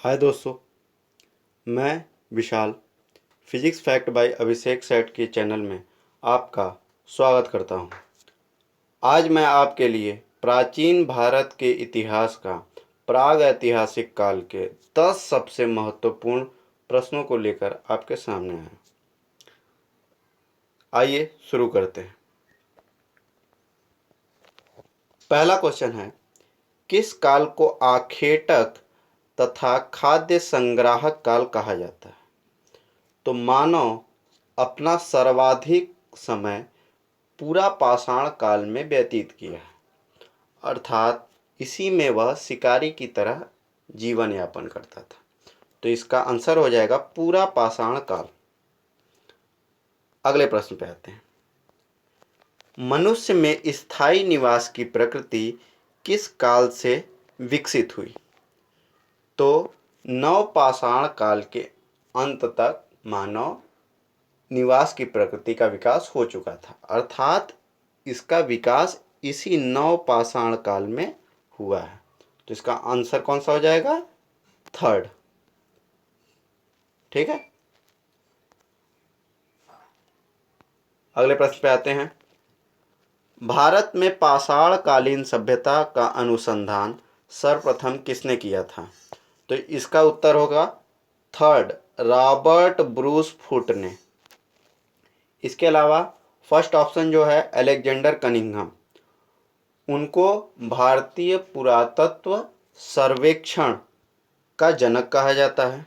हाय दोस्तों, मैं विशाल physics fact bye अभिषेक सेठ के चैनल में आपका स्वागत करता हूं। आज मैं आपके लिए प्राचीन भारत के इतिहास का प्राग ऐतिहासिक काल के 10 सबसे महत्वपूर्ण प्रश्नों को लेकर आपके सामने आया। आइए शुरू करते हैं। पहला क्वेश्चन है, किस काल को आखेटक तथा खाद्य संग्राहक काल कहा जाता है? तो मानव अपना सर्वाधिक समय पूरा पाषाण काल में व्यतीत किया है, अर्थात इसी में वह शिकारी की तरह जीवन यापन करता था। तो इसका आंसर हो जाएगा पूरा पाषाण काल। अगले प्रश्न पे आते हैं। मनुष्य में स्थायी निवास की प्रकृति किस काल से विकसित हुई? तो नवपाषाण काल के अंत तक मानव निवास की प्रकृति का विकास हो चुका था, अर्थात इसका विकास इसी नवपाषाण काल में हुआ है। तो इसका आंसर कौन सा हो जाएगा? थर्ड। ठीक है, अगले प्रश्न पे आते हैं। भारत में पाषाण कालीन सभ्यता का अनुसंधान सर्वप्रथम किसने किया था? तो इसका उत्तर होगा थर्ड, रॉबर्ट ब्रूस फुट ने। इसके अलावा फर्स्ट ऑप्शन जो है अलेक्जेंडर कनिंघम, उनको भारतीय पुरातत्व सर्वेक्षण का जनक कहा जाता है।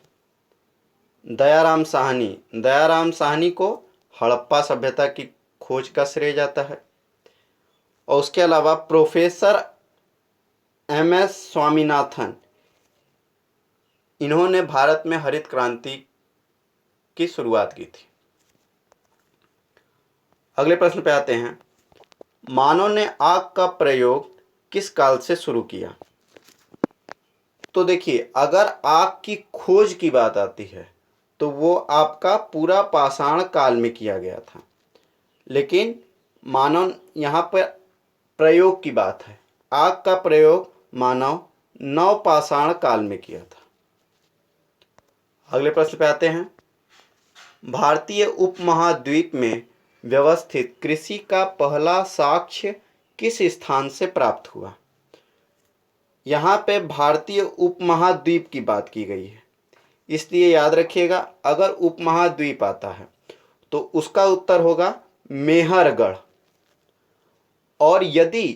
दयाराम साहनी को हड़प्पा सभ्यता की खोज का श्रेय जाता है। और उसके अलावा प्रोफेसर एम.एस. स्वामीनाथन, इन्होंने भारत में हरित क्रांति की शुरुआत की थी। अगले प्रश्न पे आते हैं। मानव ने आग का प्रयोग किस काल से शुरू किया? तो देखिए, अगर आग की खोज की बात आती है तो वो आपका पूरा पाषाण काल में किया गया था, लेकिन मानव यहाँ पर प्रयोग की बात है। आग का प्रयोग मानव नवपाषाण काल में किया था। अगले प्रश्न पे आते हैं। भारतीय उपमहाद्वीप में व्यवस्थित कृषि का पहला साक्ष्य किस स्थान से प्राप्त हुआ? यहाँ पे भारतीय उपमहाद्वीप की बात की गई है, इसलिए याद रखिएगा, अगर उपमहाद्वीप आता है तो उसका उत्तर होगा मेहरगढ़। और यदि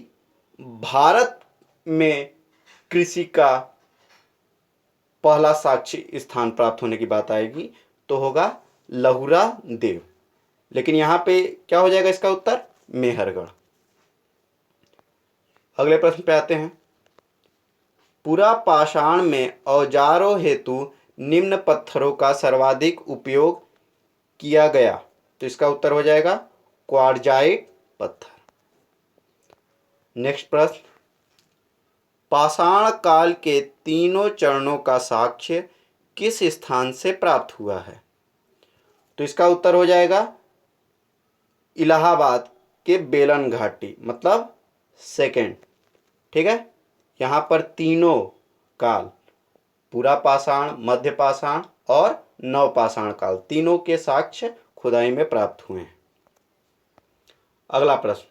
भारत में कृषि का पहला साक्ष्य स्थान प्राप्त होने की बात आएगी तो होगा लहुरा देव, लेकिन यहाँ पे क्या हो जाएगा इसका उत्तर? मेहरगढ़। अगले प्रश्न पे आते हैं। पूरा पाषाण में औजारों हेतु निम्न पत्थरों का सर्वाधिक उपयोग किया गया, तो इसका उत्तर हो जाएगा क्वार्जाइट पत्थर। नेक्स्ट प्रश्न। पाषाण काल के तीनों चरणों का साक्ष्य किस स्थान से प्राप्त हुआ है? तो इसका उत्तर हो जाएगा इलाहाबाद के बेलन घाटी, मतलब सेकेंड। ठीक है, यहाँ पर तीनों काल, पूरा पाषाण, मध्य पाषाण और नवपाषाण काल, तीनों के साक्ष्य खुदाई में प्राप्त हुए हैं। अगला प्रश्न।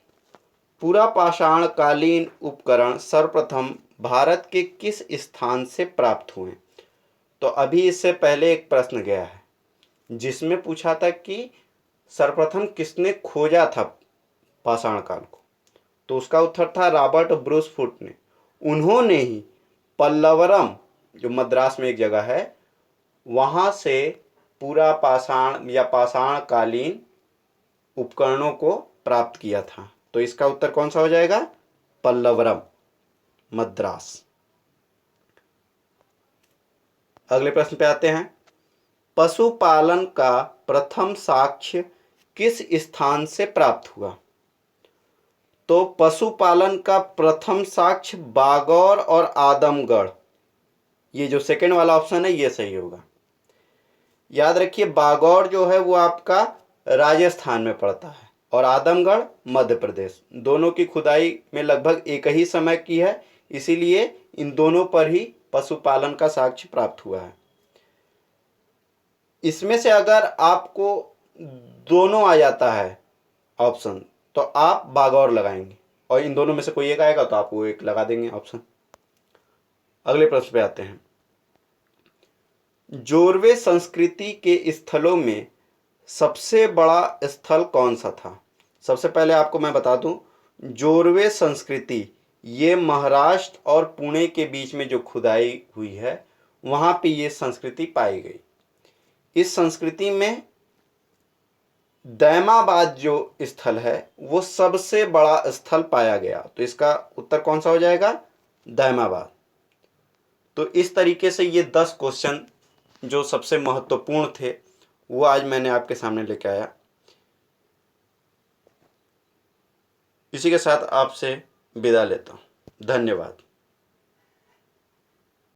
पूरा पाषाण कालीन उपकरण सर्वप्रथम भारत के किस स्थान से प्राप्त हुए? तो अभी इससे पहले एक प्रश्न गया है जिसमें पूछा था कि सर्वप्रथम किसने खोजा था पाषाण काल को, तो उसका उत्तर था रॉबर्ट ब्रूस फुट ने। उन्होंने ही पल्लवरम, जो मद्रास में एक जगह है, वहां से पूरा पाषाण या पाषाण कालीन उपकरणों को प्राप्त किया था। तो इसका उत्तर कौन सा हो जाएगा? पल्लवरम, मद्रास। अगले प्रश्न पे आते हैं। पशुपालन का प्रथम साक्ष्य किस स्थान से प्राप्त हुआ? तो पशुपालन का प्रथम साक्ष्य बागौर और आदमगढ़, ये जो सेकेंड वाला ऑप्शन है ये सही होगा। याद रखिए, बागौर जो है वो आपका राजस्थान में पड़ता है और आदमगढ़ मध्य प्रदेश। दोनों की खुदाई में लगभग एक ही समय की है, इसीलिए इन दोनों पर ही पशुपालन का साक्ष्य प्राप्त हुआ है। इसमें से अगर आपको दोनों आ जाता है ऑप्शन तो आप बागौर लगाएंगे, और इन दोनों में से कोई एक आएगा तो आप वो एक लगा देंगे ऑप्शन। अगले प्रश्न पे आते हैं। जोरवे संस्कृति के स्थलों में सबसे बड़ा स्थल कौन सा था? सबसे पहले आपको मैं बता दूं, जोरवे संस्कृति ये महाराष्ट्र और पुणे के बीच में जो खुदाई हुई है वहां पे ये संस्कृति पाई गई। इस संस्कृति में दैमाबाद जो स्थल है वो सबसे बड़ा स्थल पाया गया, तो इसका उत्तर कौन सा हो जाएगा? दैमाबाद। तो इस तरीके से ये 10 क्वेश्चन जो सबसे महत्वपूर्ण थे वो आज मैंने आपके सामने लेके आया। इसी के साथ आपसे विदा लेता हूँ। धन्यवाद।